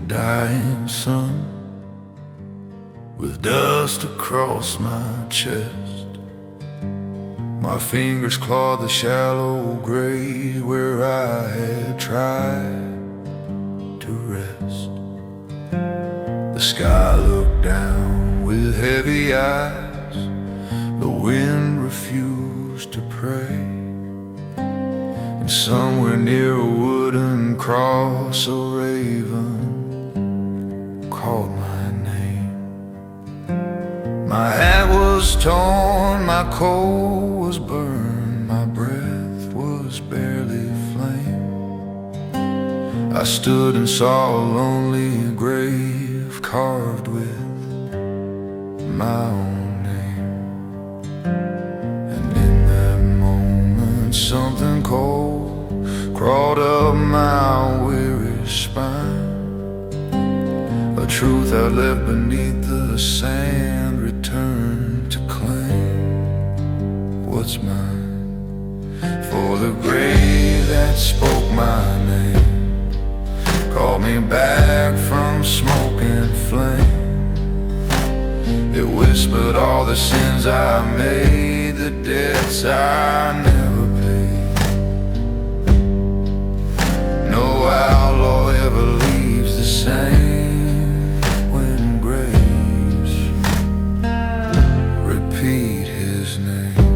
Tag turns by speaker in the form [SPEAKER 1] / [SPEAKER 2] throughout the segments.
[SPEAKER 1] dying sun, with dust across my chest. My fingers clawed the shallow grave where I had tried to rest. The sky looked down with heavy eyes, the wind refused to pray, and somewhere near a wooden cross a raven called my name. My hat was torn, my coat was burned, my breath was barely flame. I stood and saw a lonely grave carved with my own name. And in that moment something cold crawled up my weary spine. A truth I left beneath the sand returned to claim what's mine. For the grave that spoke my name called me back from smoke and flame. It whispered all the sins I made, the debts I never paid. No outlaw ever leaves the same when graves repeat his name.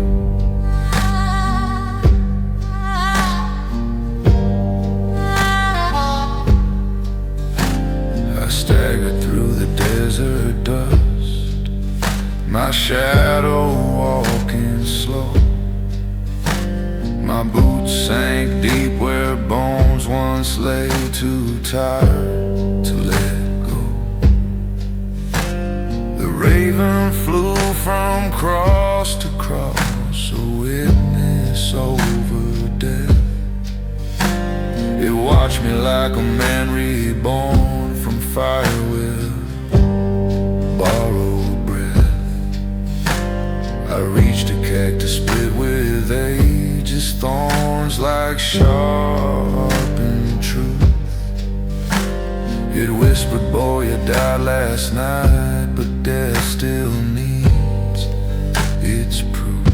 [SPEAKER 1] I staggered through the desert dust, my shadow walking slow. My boots sank deep where bones once lay, too tired to let go. The raven flew from cross to cross, a witness over death. It watched me like a man reborn from fire with borrowed breath. I reached a cactus split with age's thorns like sharpened truth. It whispered, boy, you died last night, but death still needs its proof.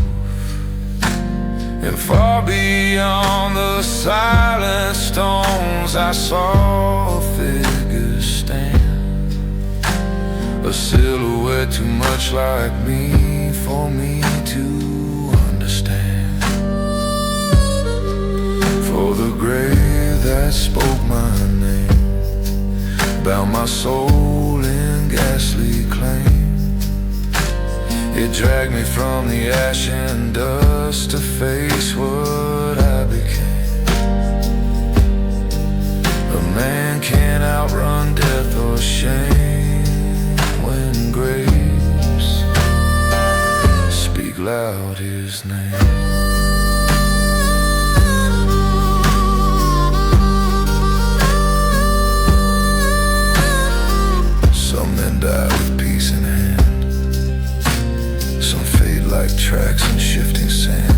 [SPEAKER 1] And far beyond the silent stones I saw a figure stand, a silhouette too much like me for me to understand. For the grave that spoke my name bound my soul in ghastly claim. It dragged me from the ash and dust to face what I became. A man can't outrun death or shame when graves speak loud his name. Some men die with peace in hand, some fade like tracks in shifting sand.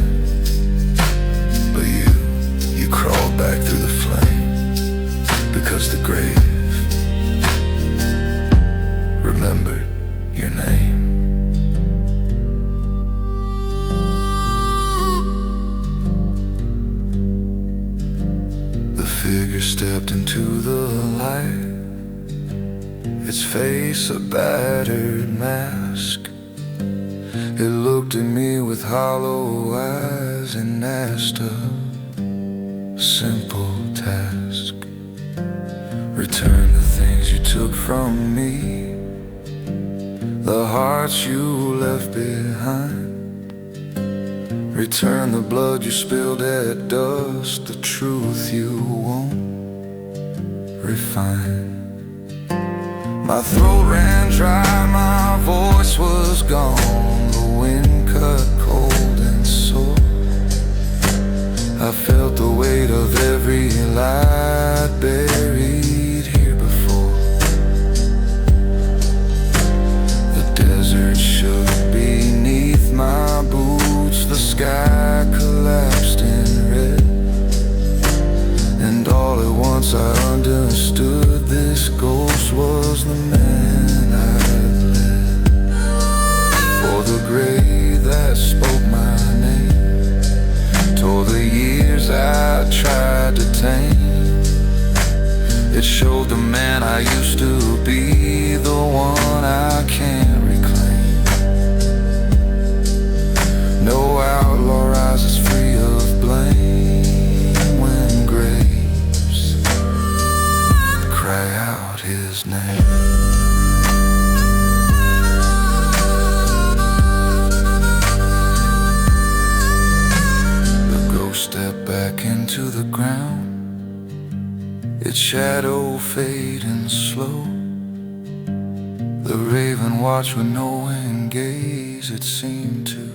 [SPEAKER 1] But you crawled back through the flame, because the grave remembered your name. The figure stepped into the light, its face a battered mask. It looked at me with hollow eyes and asked a simple task. Return the things you took from me, the hearts you left behind. Return the blood you spilled at dusk, the truth you won't refine. My throat ran dry, my voice was gone, the wind cut cold and sore. I felt the weight of every light buried here before. The desert shook beneath my boots, the sky collapsed in red. And all at once I understood this gold I used to be the one I can't reclaim. No outlaw rises free of blame when graves cry out his name. Step back into the ground, its shadow fading slow. The raven watched with knowing gaze, it seemed to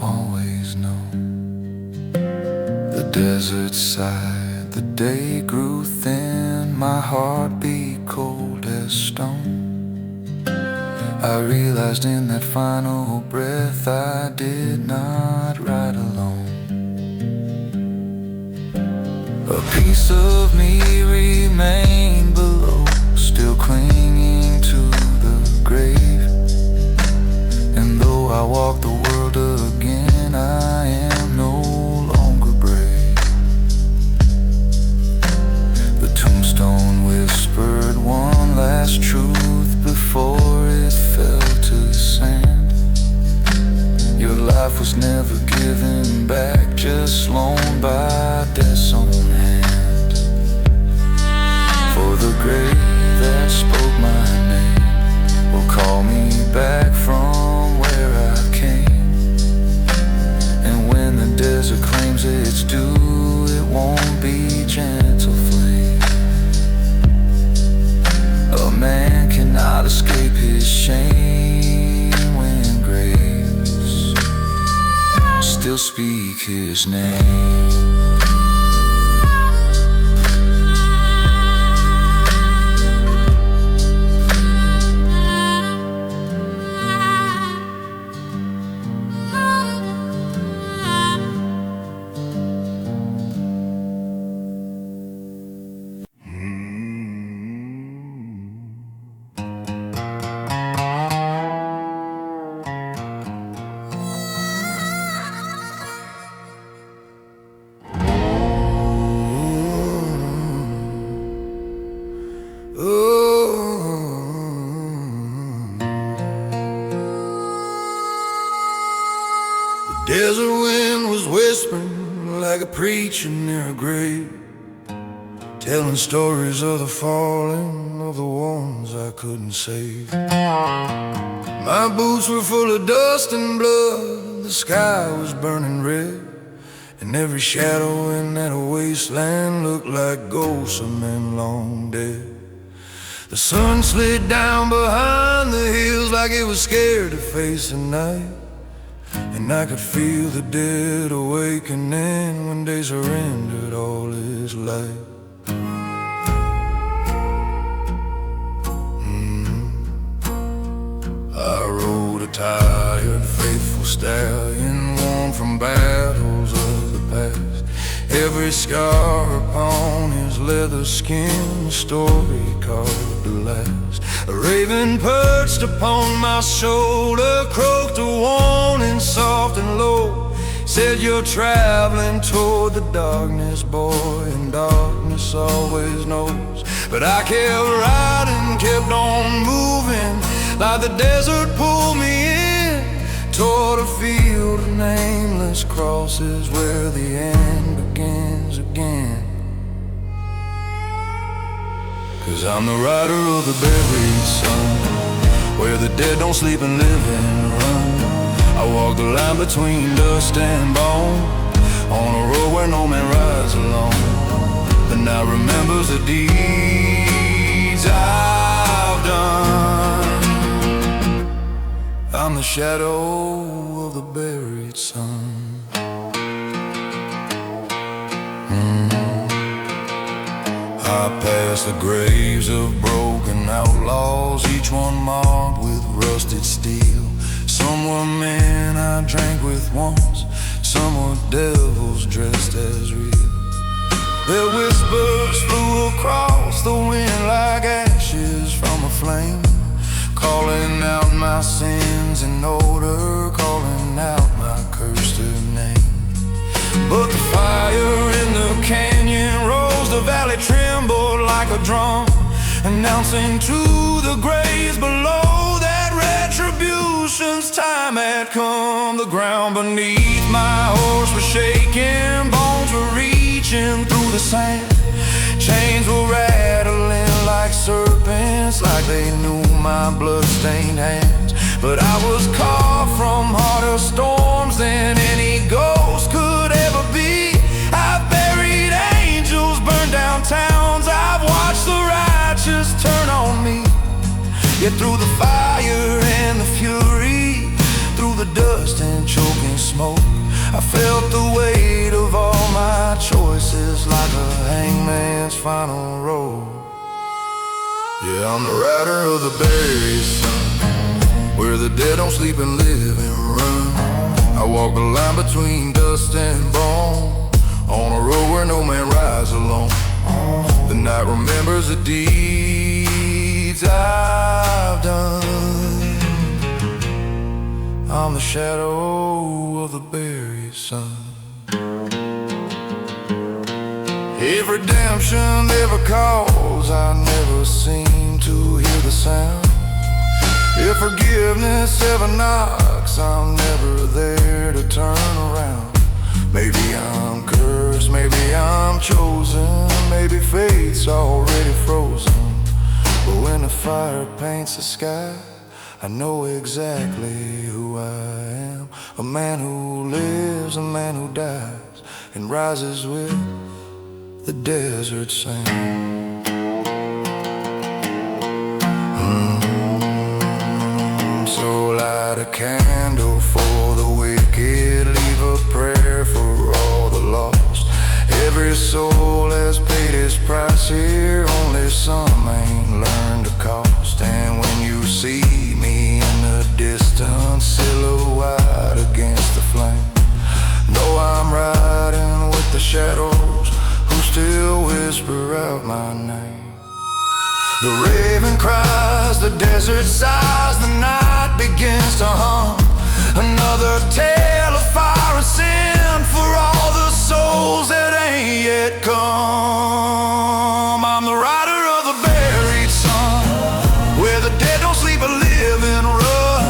[SPEAKER 1] always know. The desert sighed, the day grew thin, my heart beat cold as stone. I realized in that final breath I did not ride alone. A piece of me remained below, still clinging to the grave. And though I walk the world again, I am no longer brave. The tombstone whispered one last truth before it fell to the sand. Your life was never given back, just loaned by death's own hand. For the grave that spoke my name will call me back from where I came. And when the desert claims its due, it won't be gentle flame. A man cannot escape his shame when graves still speak his name.
[SPEAKER 2] Desert wind was whispering like a preacher near a grave, telling stories of the fallen, of the ones I couldn't save. My boots were full of dust and blood, the sky was burning red, and every shadow in that wasteland looked like ghosts of men long dead. The sun slid down behind the hills like it was scared to face the night, and I could feel the dead awakening when they surrendered all is light. I rode a tired, faithful stallion, worn from battles of the past. Every scar upon his leather skin, a story carved to last. A raven perched upon my shoulder, croaked a warning soft and low. Said, you're traveling toward the darkness, boy, and darkness always knows. But I kept riding, kept on moving, like the desert pulled me in toward a field of nameless crosses where the end begins again. 'Cause I'm the rider of the buried sun, where the dead don't sleep and live and run. I walk the line between dust and bone, on a road where no man rides alone. The night remembers the deeds I've done. I'm the shadow of the buried sun. I pass the graves of broken outlaws, each one marked with rusted steel. Some were men I drank with once, some were devils dressed as real. Their whispers flew across the wind like ashes from a flame, calling out my sins in odor, calling out my cursed name. But the fire in the canyon rose, the valley trembled like a drum. announcing to the graves below that retribution's time had come. The ground beneath my horse was shaking, bones were reaching through the sand, chains were rattling like serpents, like they knew my blood-stained hands. But I was caught from harder storms than any ghost could ever be. I've buried angels, burned down towns, I've watched the righteous turn on me. Yet through the fire and the fury, through the dust and choking smoke, I felt the weight of all my choices like a hangman's final rope. Yeah, I'm the rider of the buried sun, where the dead don't sleep and live and run. I walk the line between dust and bone, on a road where no man rides alone. The night remembers the deeds I've done. I'm the shadow of the buried sun. If redemption ever calls, I never seem to hear the sound. If forgiveness ever knocks, I'm never there to turn around. Maybe I'm cursed, maybe I'm chosen, maybe fate's already frozen. But when the fire paints the sky, I know exactly who I am. A man who lives, a man who dies, and rises with the desert sand. So light a candle for the wicked, leave a prayer for all the lost. Every soul has paid its price here, only some ain't learned the cost. And when you see me in the distance, silhouette against the flame, know I'm riding with the shadows who still whisper out my name. The raven cries, the desert sighs, the night begins to hum. Another tale of fire and sin for all the souls that ain't yet come. I'm the rider of the buried sun, where the dead don't sleep but live and run.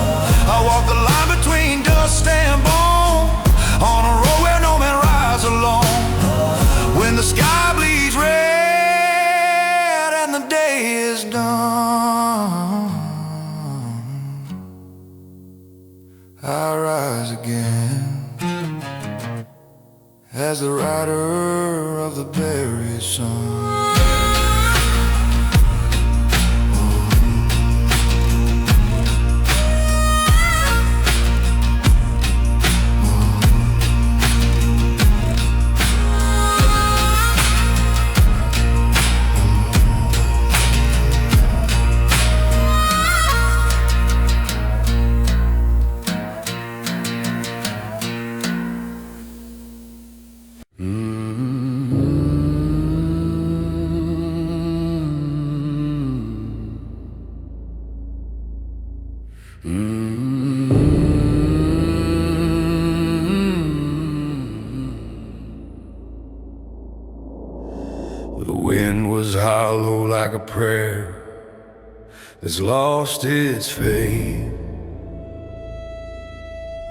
[SPEAKER 2] I walk the line between dust and bone, on a road where no man rides alone. When the sky bleeds red and the day is done, I rise again as the rider of the buried sun. The wind was hollow like a prayer that's lost its faith,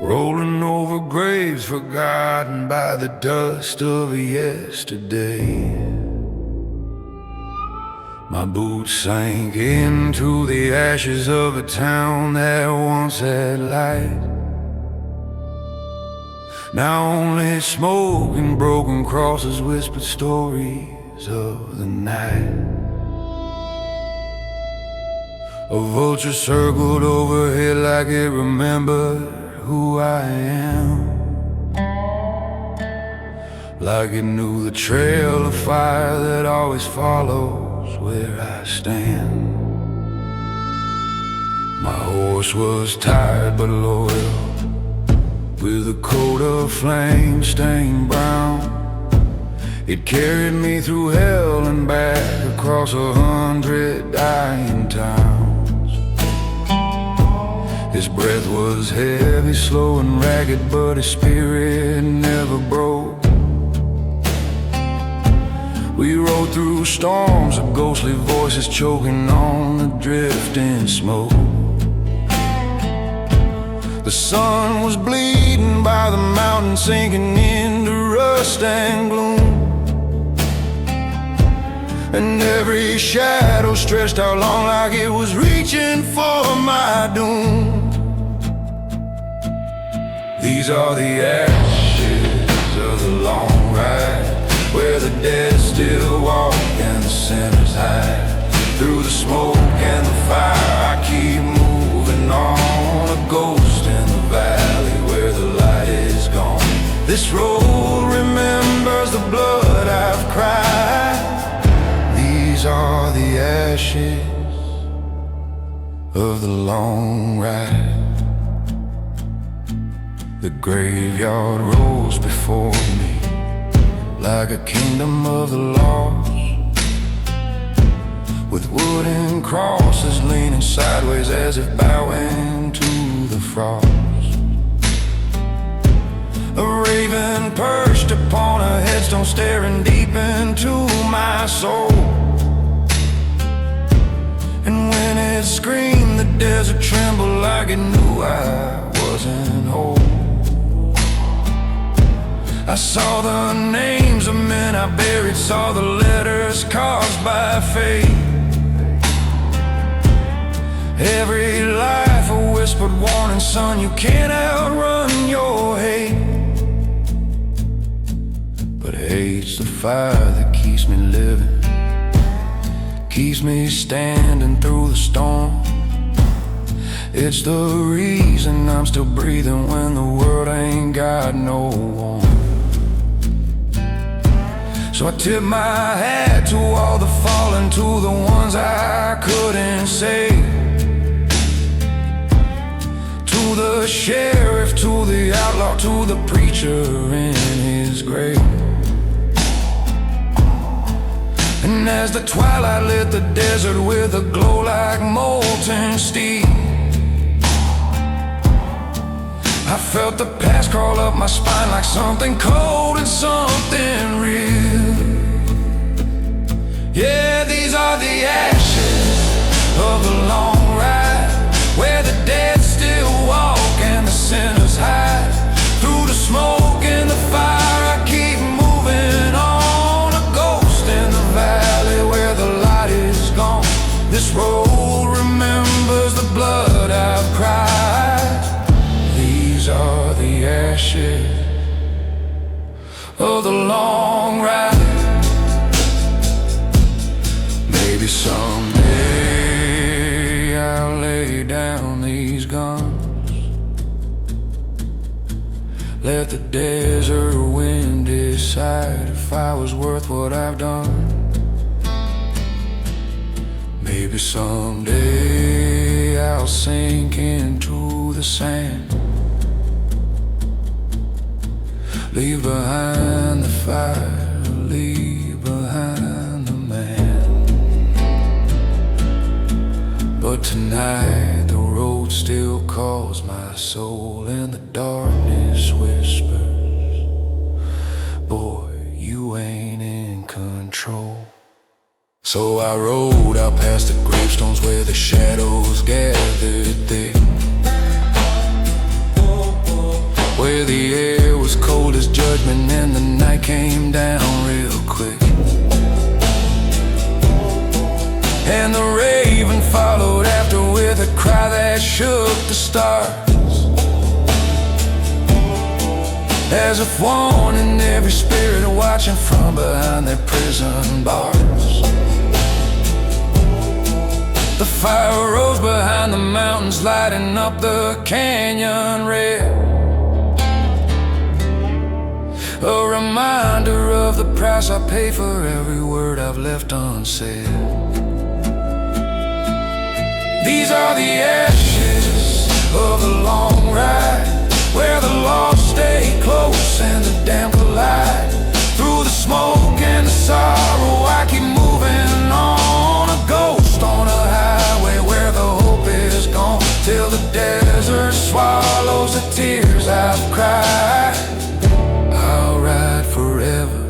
[SPEAKER 2] rolling over graves forgotten by the dust of yesterday. My boots sank into the ashes of a town that once had light. Now only smoke and broken crosses whispered stories of the night. A vulture circled overhead like it remembered who I am, like it knew the trail of fire that always follows where I stand. My horse was tired but loyal, with a coat of flame stained brown. It carried me through hell and back across 100 dying towns. His breath was heavy, slow and ragged, but his spirit never broke. We rode through storms of ghostly voices choking on the drifting smoke. The sun was bleeding by the mountain, sinking into rust and gloom. And every shadow stretched out long like it was reaching for my doom. These are the ashes of the long ride, where the dead still walk and the sinners hide. Through the smoke and the fire I keep moving on, a ghost in the valley where the light is gone. This road remembers the blood I've cried. These are the ashes of the long ride. The graveyard rose before me like a kingdom of the lost, with wooden crosses leaning sideways as if bowing to the frost. A raven perched upon a headstone, staring deep into my soul. And when it screamed, the desert trembled like it knew I wasn't whole. I saw the names of men I buried, saw the letters caused by fate. Every life a whispered warning, son, you can't outrun your hate. But hate's the fire that keeps me living, keeps me standing through the storm. It's the reason I'm still breathing when the world ain't got no warmth. So I tip my hat to all the fallen, to the ones I couldn't save, to the sheriff, to the outlaw, to the preacher in his grave. And as the twilight lit the desert with a glow like molten steel, I felt the past crawl up my spine like something cold and something real. Yeah, these are the ashes of the long ride, where the dead still walk and the sinners hide. Through the smoke and the fire I keep moving on, a ghost in the valley where the light is gone. This road remembers the blood I've cried. These are the ashes of the long ride. Maybe someday I'll lay down these guns, let the desert wind decide if I was worth what I've done. Maybe someday I'll sink into the sand, leave behind the fire, leave behind the man. But tonight the road still calls my soul, and the darkness whispers, boy, you ain't in control. So I rode out past the gravestones where the shadows gathered thick, where the air was cold as judgment and the night came down real quick. And the raven followed after with a cry that shook the stars, as if warning every spirit watching from behind their prison bars. The fire rose behind the mountains, lighting up the canyon red, a reminder of the price I pay for every word I've left unsaid. These are the ashes of the long ride, where the lost stay close and the damned collide. Through the smoke and the sorrow I keep moving on, a ghost on a highway where the hope is gone, till the desert swallows the tears I've cried. I'll ride forever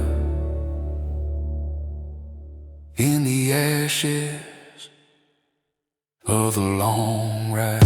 [SPEAKER 2] long ride.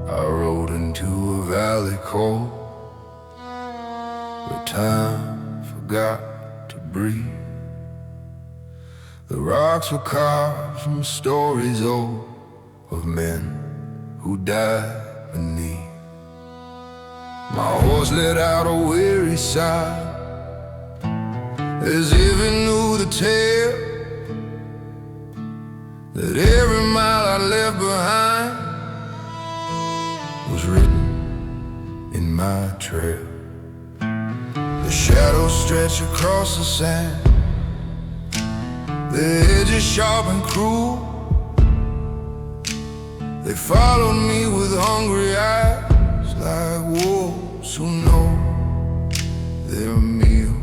[SPEAKER 2] I rode into a valley cold, where time forgot to breathe. The rocks were carved from stories old of men who died beneath. My horse let out a weary sigh, as if it knew the tale, that every mile I left behind was written in my trail. The shadows stretch across the sand, the edges sharp and cruel. They followed me with hungry eyes, like wolves who know their meal.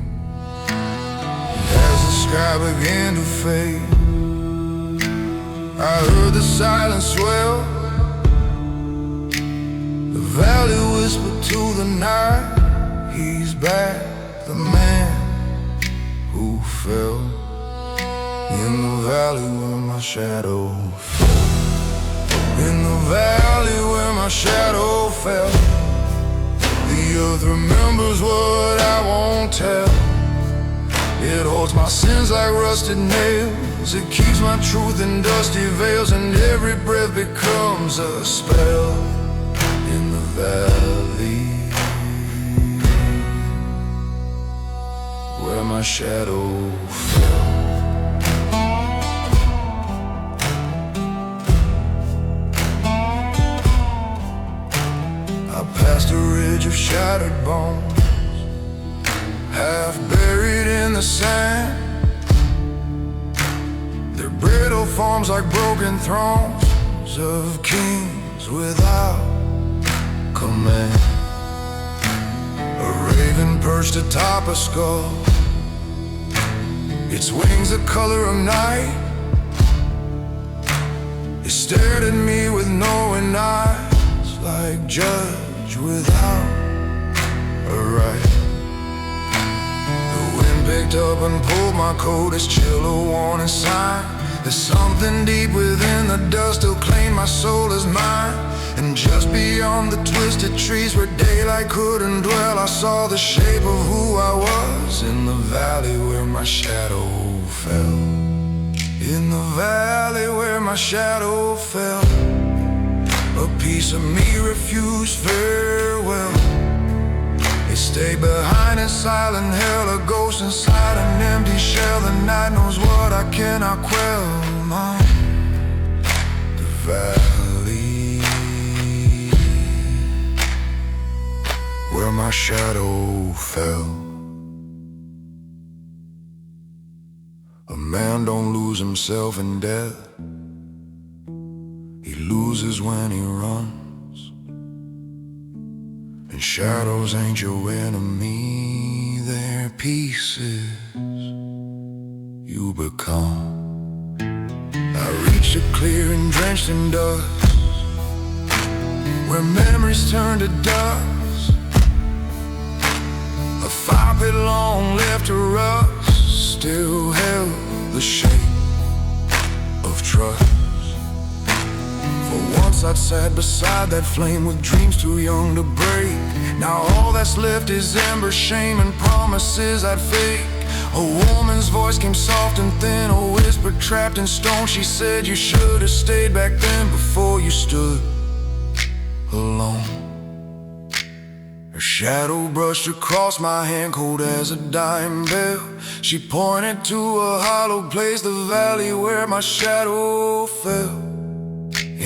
[SPEAKER 2] As the sky began to fade, I heard the silence swell. The valley whispered to the night, he's back, the man who fell. In the valley where my shadow fell, in the valley where my shadow fell, the earth remembers what I won't tell. It holds my sins like rusted nails, it keeps my truth in dusty veils, and every breath becomes a spell. In the valley where my shadow fell, I passed a ridge of shattered bones, half buried in the sand. Their brittle forms like broken thrones of kings without command. A raven perched atop a skull, its wings the color of night. It stared at me with knowing eyes, like judge without a right. The wind picked up and pulled my coat, its chill a warning sign. There's something deep within the dust, it'll claim my soul as mine. And just beyond the twisted trees where daylight couldn't dwell, I saw the shape of who I was. In the valley where my shadow fell, in the valley where my shadow fell, a piece of me refused farewell. It stayed behind in silent hell, a ghost inside an empty shell. The night knows what I cannot quell. The valley where my shadow fell. A man don't lose himself in death, he loses when he runs. And shadows ain't your enemy, they're pieces you become. I reached a clearing drenched in dust, where memories turn to dust. A fire pit long left to rust still held the shape of trust. For once I'd sat beside that flame with dreams too young to break. Now all that's left is ember, shame, and promises I'd fake. A woman's voice came soft and thin, a whisper trapped in stone. She said, you should have stayed back then before you stood alone. Her shadow brushed across my hand, cold as a dying bell. She pointed to a hollow place, the valley where my shadow fell.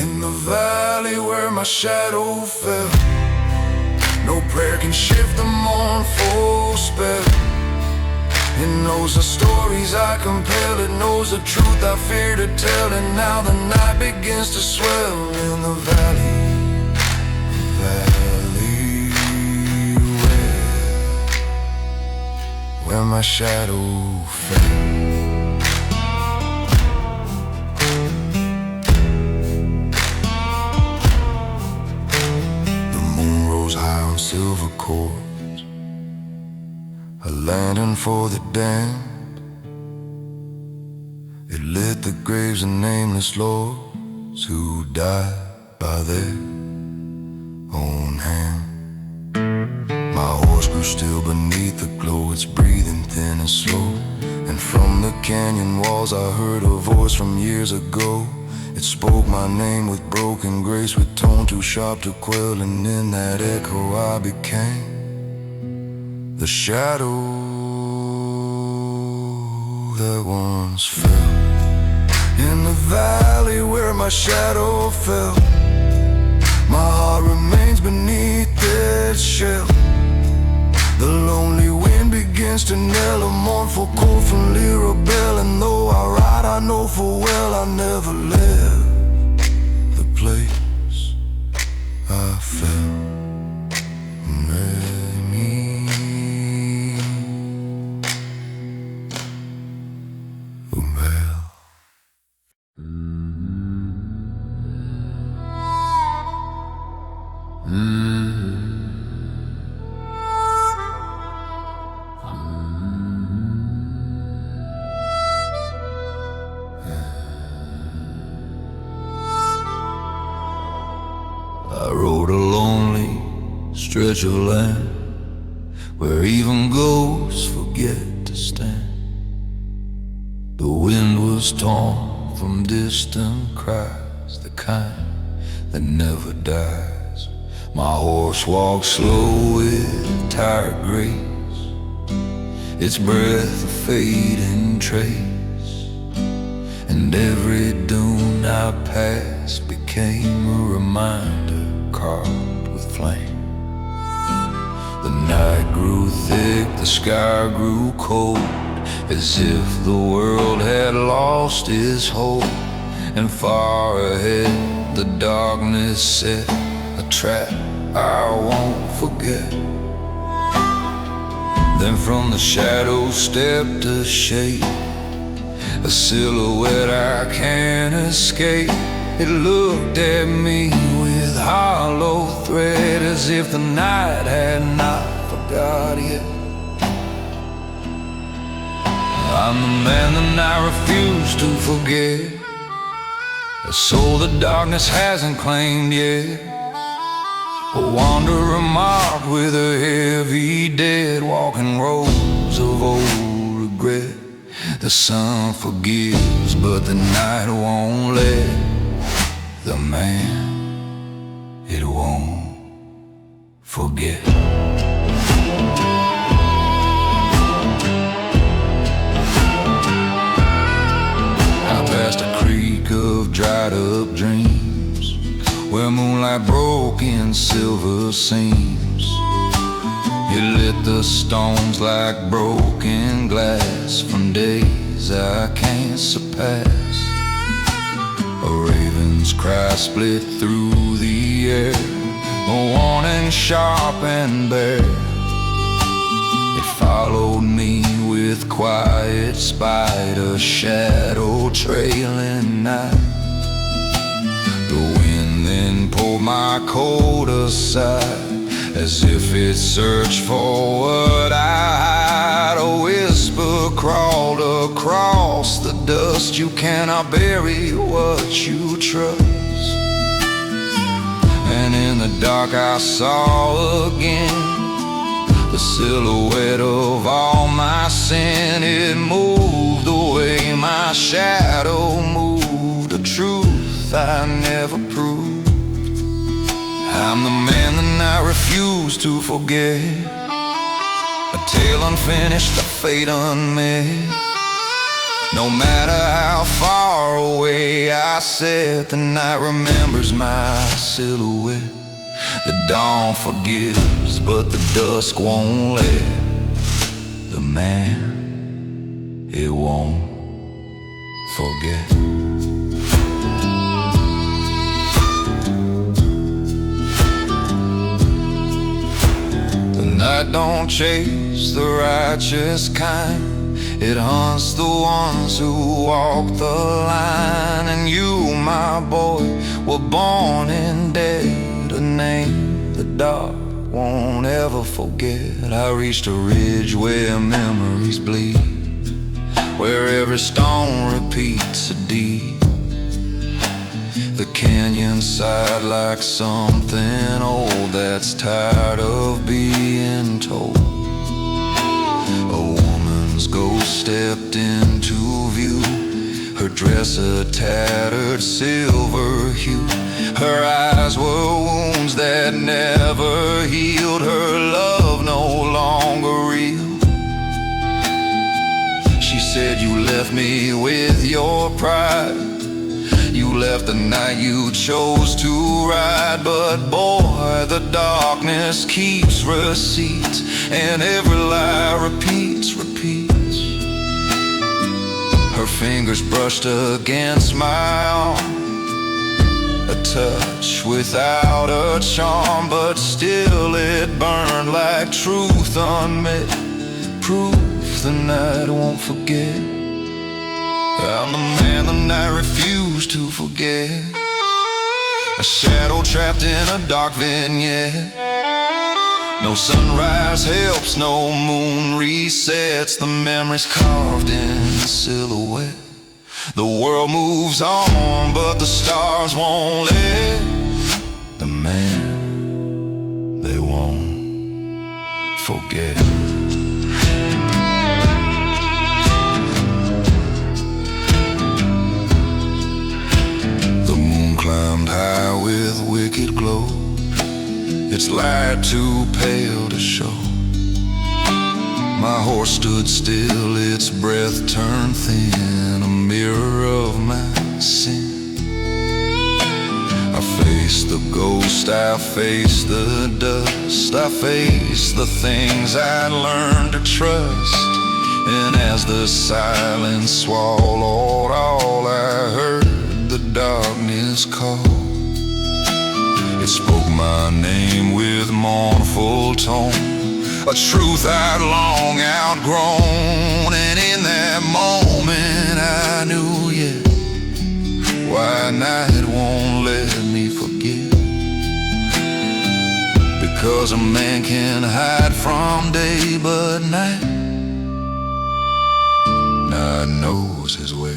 [SPEAKER 2] In the valley where my shadow fell, no prayer can shift the mournful spell. It knows the stories I compel, it knows the truth I fear to tell. And now the night begins to swell in the valley where my shadow fell. The moon rose high on silver cords, a lantern for the damned. It lit the graves of nameless lords who died by their own hand. My horse grew still beneath the glow, its breathing thin and slow. And from the canyon walls I heard a voice from years ago. It spoke my name with broken grace, with tone too sharp to quell. And in that echo I became the shadow that once fell. In the valley where my shadow fell, my heart remains beneath that shell. The lonely wind begins to knell, a mournful cold from rebel. And though I ride, I know full well I never left the place I fell. I rode a lonely stretch of land where even ghosts forget to stand. The wind was torn from distant cries, the kind that never dies. My horse walked slow with tired grace, its breath a fading trace. And every dune I passed became a reminder carved with flame. The night grew thick, the sky grew cold, as if the world had lost its hope. And far ahead the darkness set a trap I won't forget. Then from the shadows stepped a shape, a silhouette I can't escape. It looked at me with hollow thread, as if the night had not forgot yet. I'm the man that I refuse to forget, a soul the darkness hasn't claimed yet. A wanderer marked with a heavy dead, walking roads of old regret. The sun forgives, but the night won't let the man, it won't forget. I passed a creek of dried up dreams, where moonlight broke in silver seams. You lit the stones like broken glass from days I can't surpass. A raven's cry split through the air, a warning sharp and bare. It followed me with quiet spite, a shadow trailing night. The wind then pulled my coat aside, as if it searched for what I hide. A whisper crawled across the dust, you cannot bury what you trust. And in the dark I saw again the silhouette of all my sin. It moved the way my shadow moved, a truth I never proved. I'm the man that I refuse to forget, a tale unfinished, a fate unmet. No matter how far away I sit, the night remembers my silhouette. The dawn forgives, but the dusk won't let the man, it won't forget. The night
[SPEAKER 1] light don't chase the righteous kind. It hunts the ones who walk the line. And you, my boy, were born in dead, a name the dark won't ever forget. I reached a ridge where memories bleed, where every stone repeats a deed. The canyon sighed like something old that's tired of being told. A woman's ghost stepped into view, her dress a tattered silver hue. Her eyes were wounds that never healed, her love no longer real. She said, you left me with your pride, you left the night you chose to ride. But boy, the darkness keeps receipts, and every lie repeats. Her fingers brushed against my arm, a touch without a charm, but still it burned like truth unmet, proof the night won't forget. I'm the man the night refused to forget, a shadow trapped in a dark vignette. No sunrise helps, no moon resets, the memories carved in silhouette. The world moves on, but the stars won't let the man they won't forget. Climbed high with wicked glow, its light too pale to show. My horse stood still, its breath turned thin, a mirror of my sin. I faced the ghost, I faced the dust, I faced the things I'd learned to trust. And as the silence swallowed all, I heard the darkness call. It spoke my name with mournful tone, a truth I'd long outgrown. And in that moment I knew, yeah, why night won't let me forget. Because a man can hide from day, but night knows his way.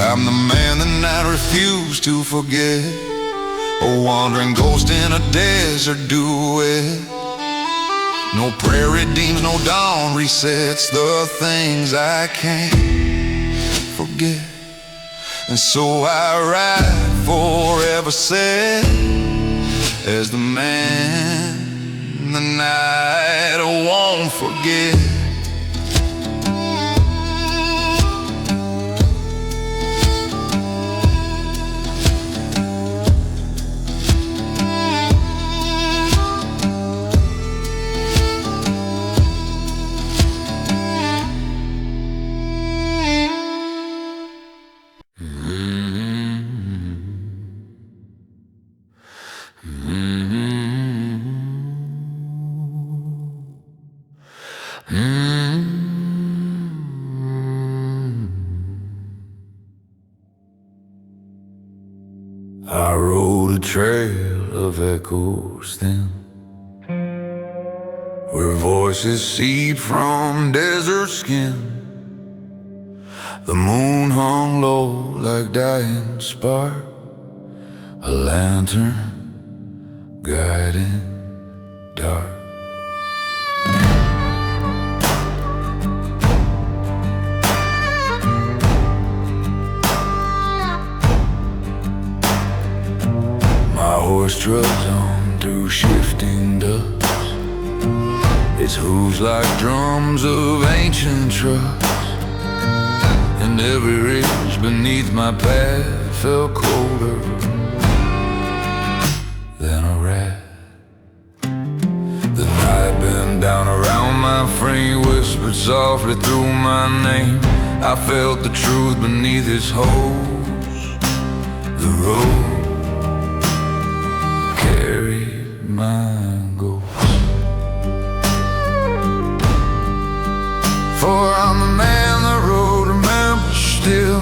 [SPEAKER 1] I'm the man the night refused to forget, a wandering ghost in a desert duet. No prayer redeems, no dawn resets the things I can't forget. And so I ride forever set as the man the night won't forget. I rode a trail of echoes thin, where voices seeped from desert skin. The moon hung low like dying spark, a lantern guiding dark. My horse trudged on through shifting dust, its hooves like drums of ancient trust. And every ridge beneath my path felt colder than a rat. The night bent down around my frame, whispered softly through my name. I felt the truth beneath its hose. The road carried my ghost. For I'm the man the road remembers still,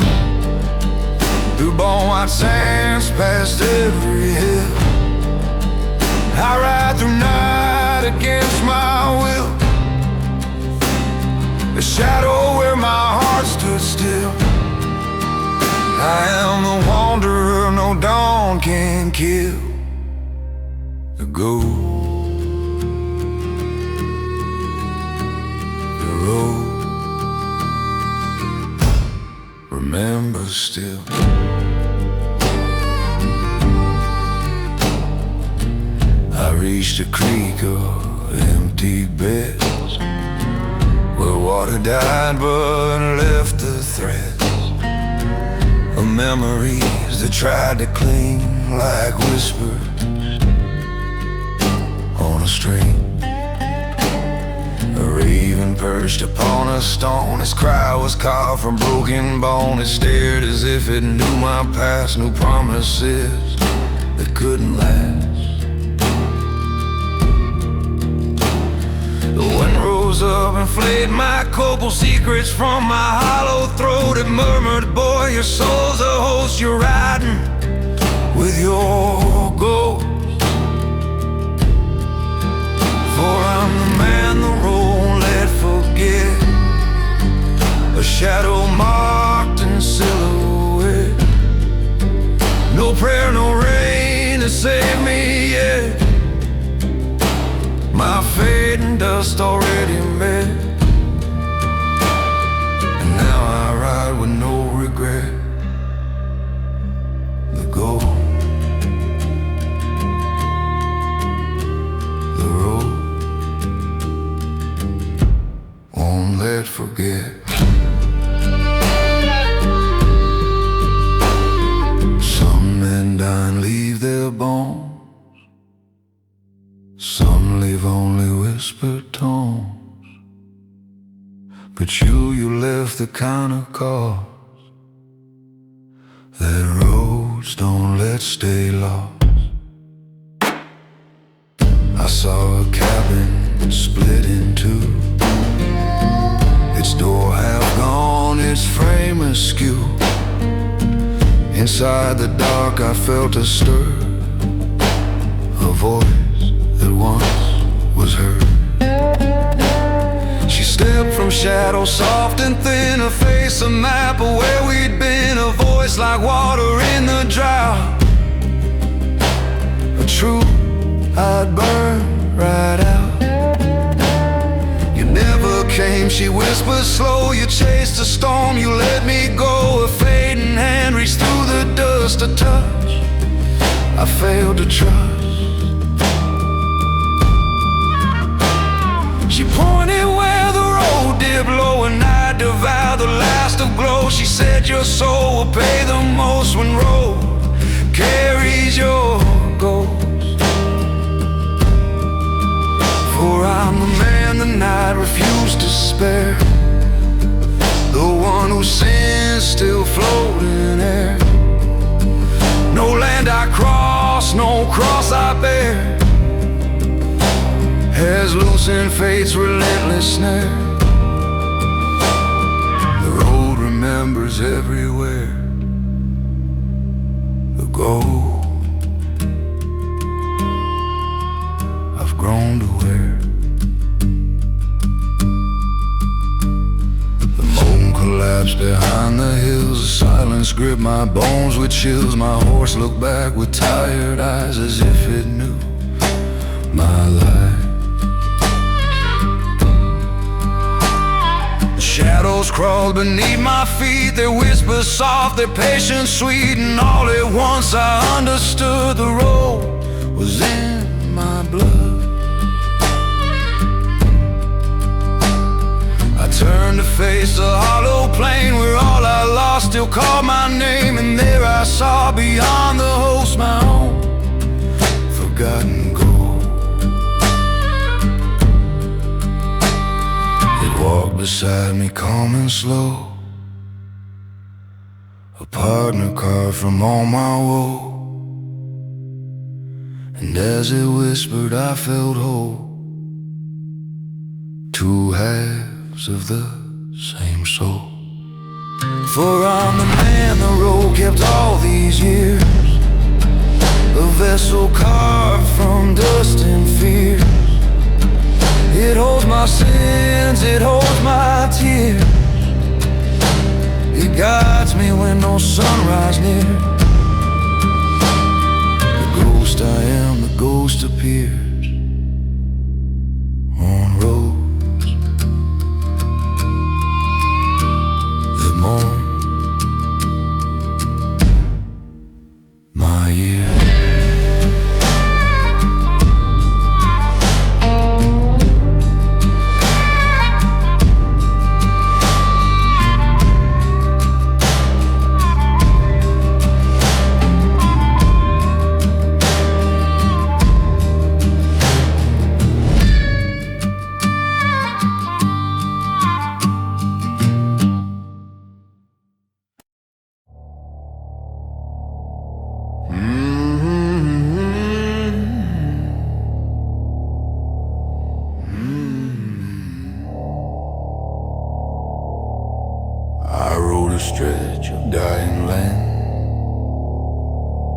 [SPEAKER 1] through bone white sands past every hill. I ride through night against my will, the shadow where my heart stood still. I am the wanderer no dawn can kill, the ghost, the road remembers still. I reached a creek of empty beds, where water died but left the threads of memories that tried to cling like whispers on a string. A raven perched upon a stone, his cry was carved from broken bone. It stared as if it knew my past, knew promises that couldn't last. The wind rose up and flayed my copal secrets from my hollow throat. It murmured, boy, your soul's a host, you're riding with your ghost. For I'm the man the road won't let forget, a shadow marked in silhouette. No prayer, no rain to save me yet, my fate and dust already met. And now I ride with no regret, the goal, the road won't let forget. Some men die and leave their bones, some leave only whispered tones, but you left the kind of cause that roads don't let stay lost. I saw a cabin split in two, its door half gone, its frame askew. Inside the dark I felt a stir, a voice that once was heard. She stepped from shadow soft and thin, a face, a map of where we'd been, a voice like water in the drought, a truth I'd burn right out. You never came, she whispered slow, you chased a storm, you let me go. A fading hand reached through the dust, a touch I failed to trust. She pointed where the road dipped low, and I devoured the last of glow. She said your soul will pay the most when road carries your ghost. For I'm the man the night refused to spare, the one whose sins still float in air. No land I cross, no cross I bear, has loosened fate's relentless snare. The road remembers everywhere, the goal I've grown to wear. The moon collapsed behind the hills, the silence gripped my bones with chills. My horse looked back with tired eyes as if it knew my life. Shadows crawled beneath my feet, their whispers soft, their patience sweet. And all at once I understood the road was in my blood. I turned to face the hollow plain where all I lost still called my name. And there I saw beyond the host my own forgotten goal. Walked beside me calm and slow, a partner carved from all my woe.
[SPEAKER 2] And as it whispered I felt whole, two halves of the same soul. For I'm the man the road kept all these years, a vessel carved from dust and fears. It holds my sins, it holds my tears. It guides me when no sunrise near. The ghost I am, the ghost appears on roads that mourn my years. I rode a stretch of dying land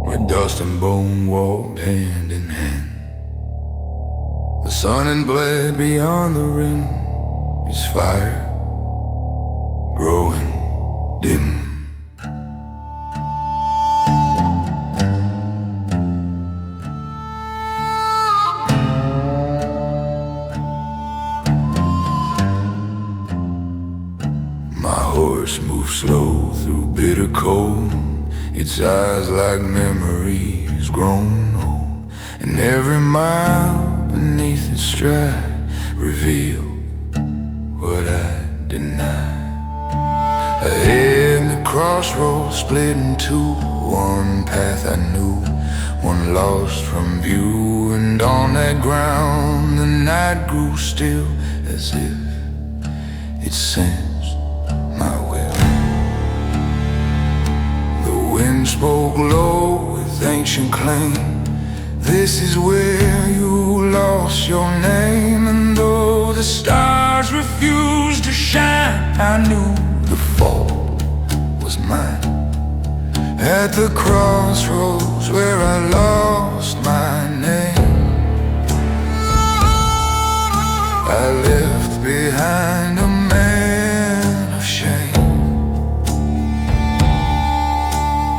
[SPEAKER 2] where dust and bone walked hand in hand. The sun and bled beyond the rim, its fire growing dim. My horse moved slow through bitter cold, its eyes like memories grown old, and every mile beneath its stride revealed what I denied. Ahead the crossroads split in two, one path I knew, one lost from view, and on that ground the night grew still as if it sensed my will. The wind spoke low with ancient claim, this is where you lost your name. And though the stars refused to shine, I knew the fall was mine. At the crossroads where I lost my name, I left behind a man of shame,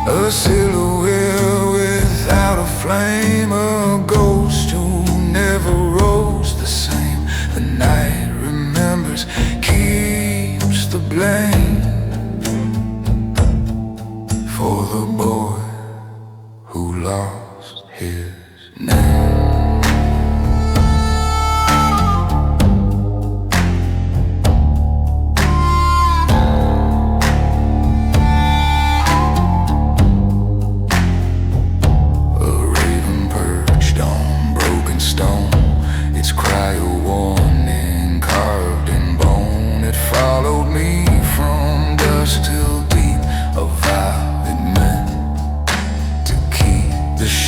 [SPEAKER 2] a silhouette without a flame, a ghost who never rose the same. The night remembers, keeps the blame for the boy who lost his name.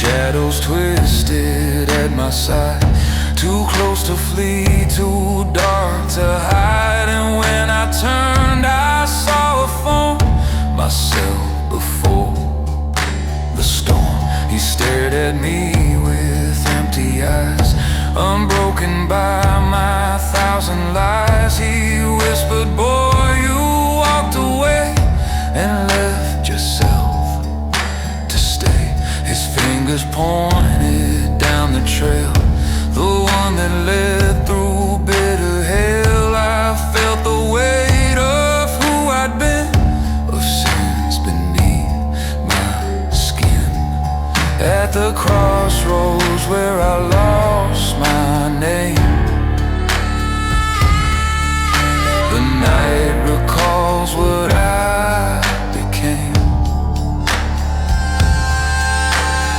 [SPEAKER 2] Shadows twisted at my side, too close to flee, too dark to hide. And when I turned I saw a form, myself before the storm. He stared at me with empty eyes, unbroken by my thousand lies. He whispered, boy, you walked away and left yourself to stay. His fingers pointed down the trail, the one that led through bitter hell. I felt the weight of who I'd been, of sins beneath my skin. At the crossroads where I lost my name, the night recalls what I became.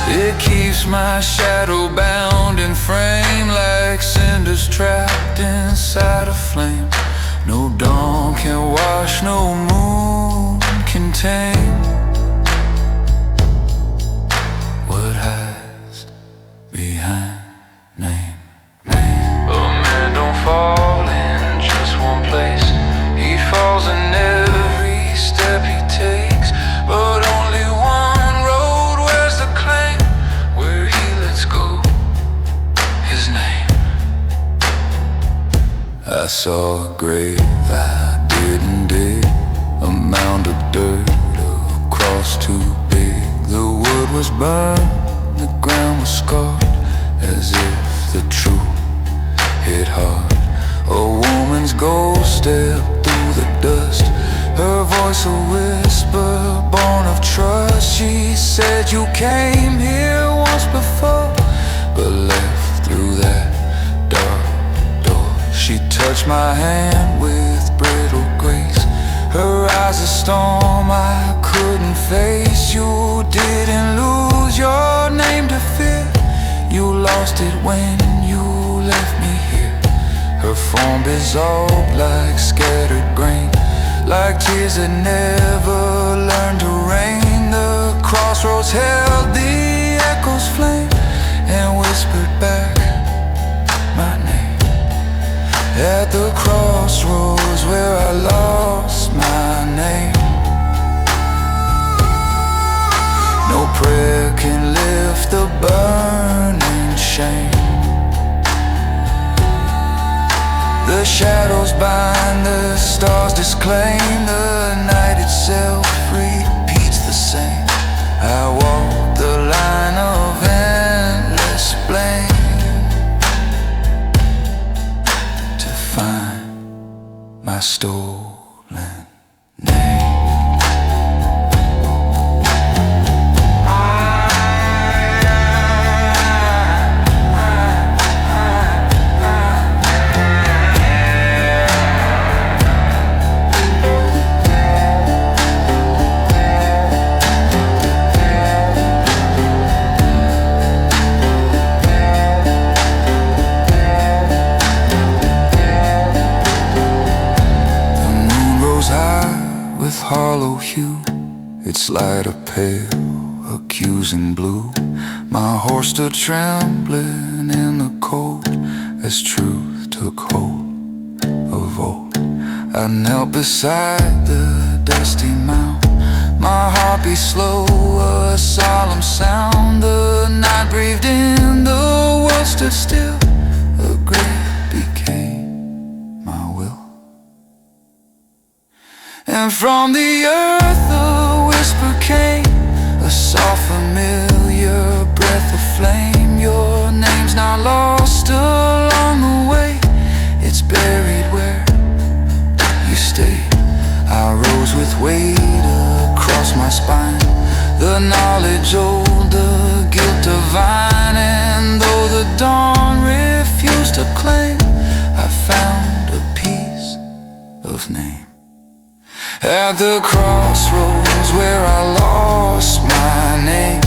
[SPEAKER 2] It keeps my shadow bound in frame, like cinders trapped inside a flame. No dawn can wash, no moon can tame what has been. saw a grave I didn't dig, a mound of dirt, a cross too big. The wood was burned, the ground was scarred, as if the truth hit hard. A woman's ghost stepped through the dust, her voice a whisper, born of trust. She said, you came here once before, but left through that dark door. She touched my hand with brittle grace, her eyes a storm I couldn't face. You didn't lose your name to fear, you lost it when you left me here. Her form dissolved like scattered grain, like tears that never learned to rain. The crossroads held the echo's flame and whispered back my name. At the crossroads where I lost my name, no prayer can lift the burning shame. The shadows bind, the stars disclaim, the night itself repeats the same. I walk the line of endless blame to find my stolen name. With hollow hue, its light a pale, accusing blue. My horse stood trembling in the cold as truth took hold of old. I knelt beside the dusty mound, my heart beat slow, a solemn sound. The night breathed in, the world stood still, a grave became my will. And from the earth a whisper came, a soft familiar breath of flame. Your name's not lost along the way, it's buried where you stay. I rose with weight across my spine, the knowledge old, the guilt divine. And though the dawn refused to claim, I found a piece of name. At the crossroads where I lost my name,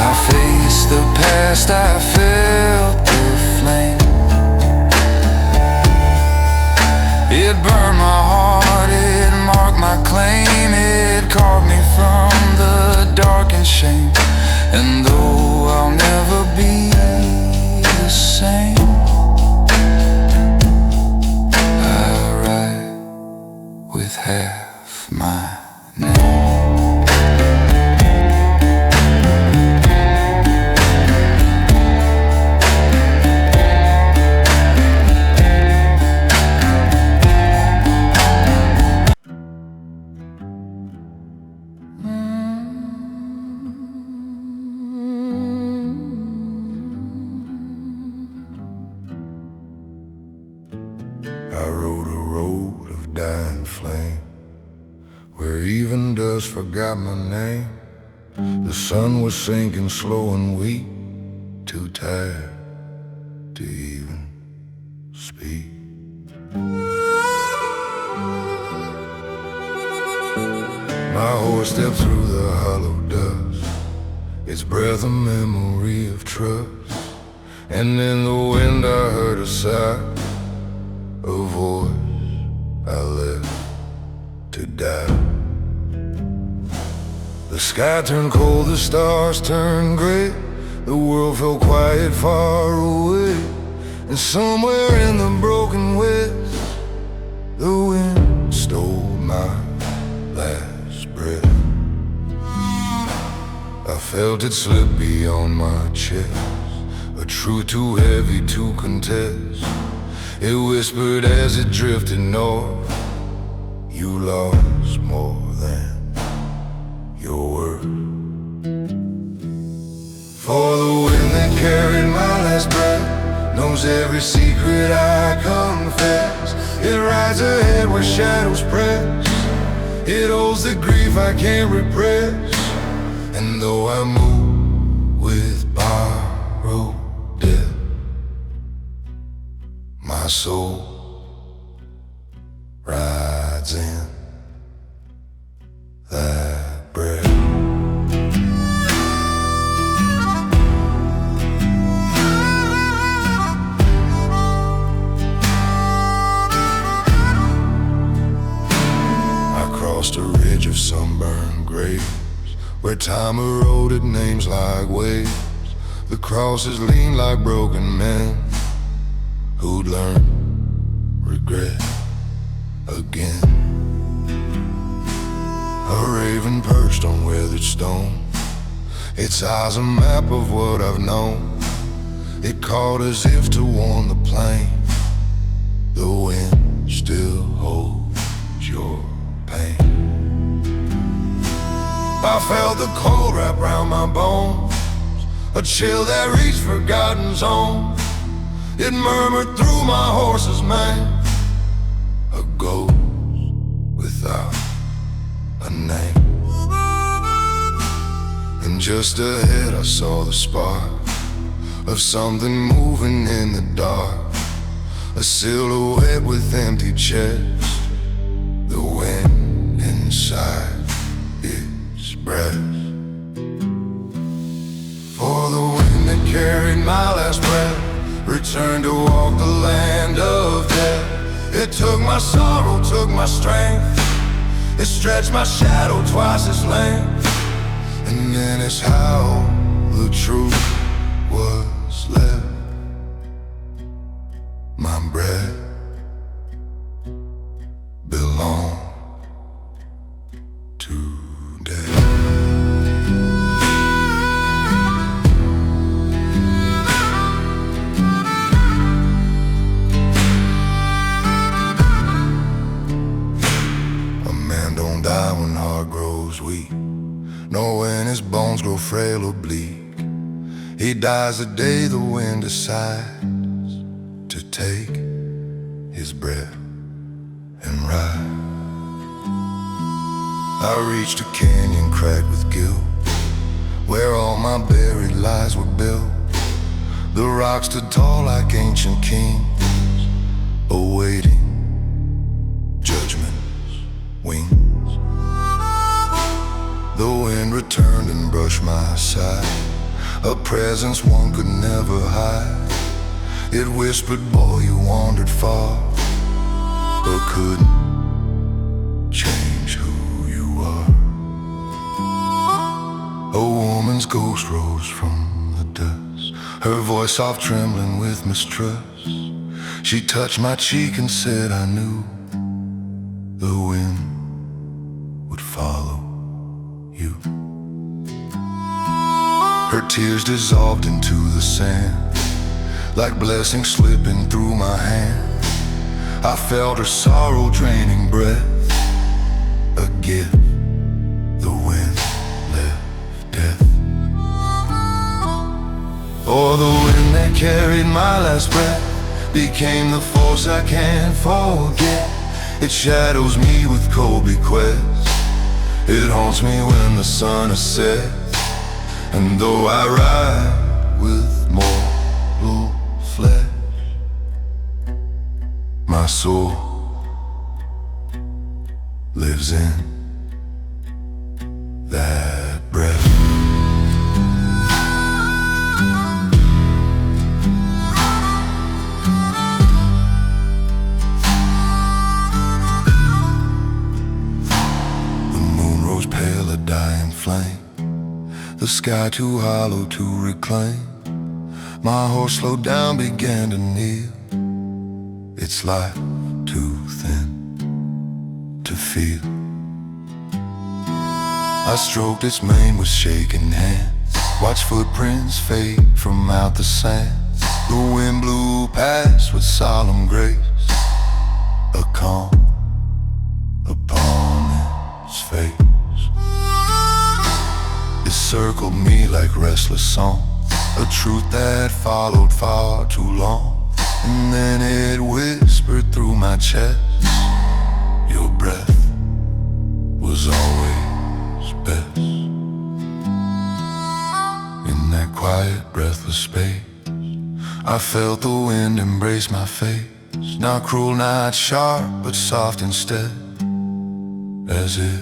[SPEAKER 2] I faced the past, I felt the flame. It burned my heart, it marked my claim, it carved me from the dark and shame. And though I'll never be the same, with half my name. I rode a road of dying flame, where even dust forgot my name. The sun was sinking slow and weak, too tired to even speak. My horse stepped through the hollow dust, its breath a memory of trust. And in the wind I heard a sigh, a voice I left to die. The sky turned cold, the stars turned gray, the world felt quiet far away. And somewhere in the broken west, the wind stole my last breath. I felt it slip beyond my chest, a truth too heavy to contest. It whispered as it drifted north, you lost more than your word. For the wind that carried my last breath knows every secret I confess. It rides ahead where shadows press. It holds the grief I can't repress. And though I move with borrowed death, my soul rides in that breath. A ridge of sunburned graves where time eroded names like waves. The crosses lean like broken men who'd learned regret again. A raven perched on weathered stone, its eyes a map of what I've known. It called as if to warn the plain, the wind still holds your pain. I felt the cold wrap round my bones, a chill that reached forgotten zones. It murmured through my horse's mane, a ghost without a name. And just ahead I saw the spark of something moving in the dark, a silhouette with empty chest, the wind inside its breath. For the wind that carried my last breath returned to walk the land of death. It took my sorrow, took my strength, it stretched my shadow twice its length. And then it's how the truth was left. My breath belonged to death. A man don't die when heart grows weak, nor when his bones grow frail or bleak. He dies the day the wind decides to take his breath and ride. I reached a canyon cracked with guilt, where all my buried lies were built. The rocks stood tall like ancient kings, awaiting judgment's wings. The wind returned and brushed my side, a presence one could never hide. It whispered, boy, you wandered far, but couldn't change who you are. A woman's ghost rose from the dust, her voice soft trembling with mistrust. She touched my cheek and said I knew the wind would follow you. Her tears dissolved into the sand, like blessings slipping through my hand. I felt her sorrow draining breath, a gift the wind left death. Oh, the wind that carried my last breath became the force I can't forget. It shadows me with cold bequests, it haunts me when the sun has set. And though I ride with mortal flesh, my soul lives in that breath. The moon rose pale, a dying flame, the sky too hollow to reclaim. My horse slowed down, began to kneel, its life too thin to feel. I stroked its mane with shaking hands, watched footprints fade from out the sands. The wind blew past with solemn grace, a calm upon its face. It circled me like restless song, a truth that followed far too long. And then it whispered through my chest, your breath was always best. In that quiet, breathless space, I felt the wind embrace my face. Not cruel, not sharp, but soft instead, as if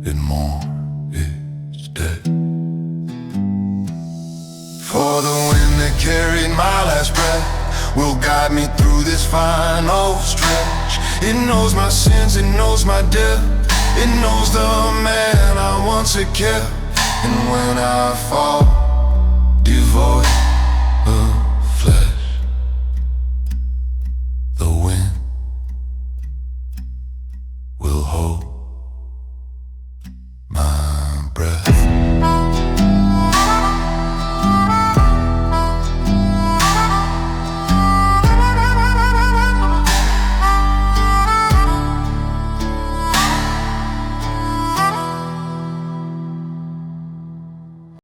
[SPEAKER 2] it mourned its dead. For the wind that carried my last breath will guide me through this final stretch. It knows my sins, it knows my death, it knows the man I once had kept. And when I fall, devoid of flesh, the wind will hold